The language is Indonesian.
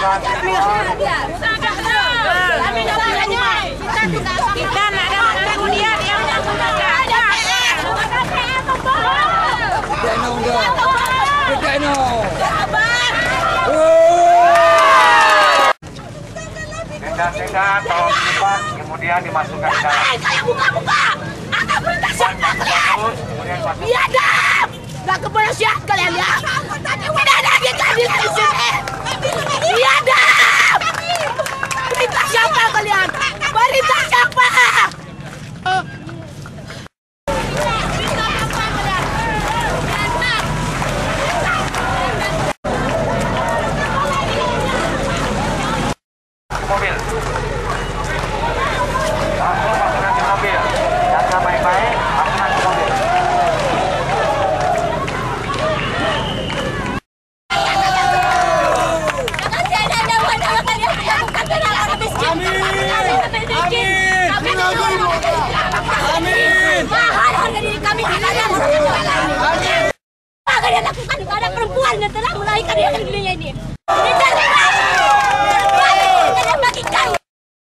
masukkan. Kita nak dapat kemudian yang Tenda tolong simpan, kemudian dimasukkan ke dalam. Saya buka-buka. Akan perintah siapa kalian? Kemudian masuk. Biadab! Gak kepolisian kalian ya? Tidak ada lagi keadilan di sini. Biadab! Perintah siapa kalian? Perintah siapa? Mobil. Langsung masukkan ke mobil. Jaga baik-baik, masukkan ke mobil. Amin. Mahal harga diri kami. Amin. Apa kalian lakukan kepada perempuan yang telah melahirkan di dunia ini?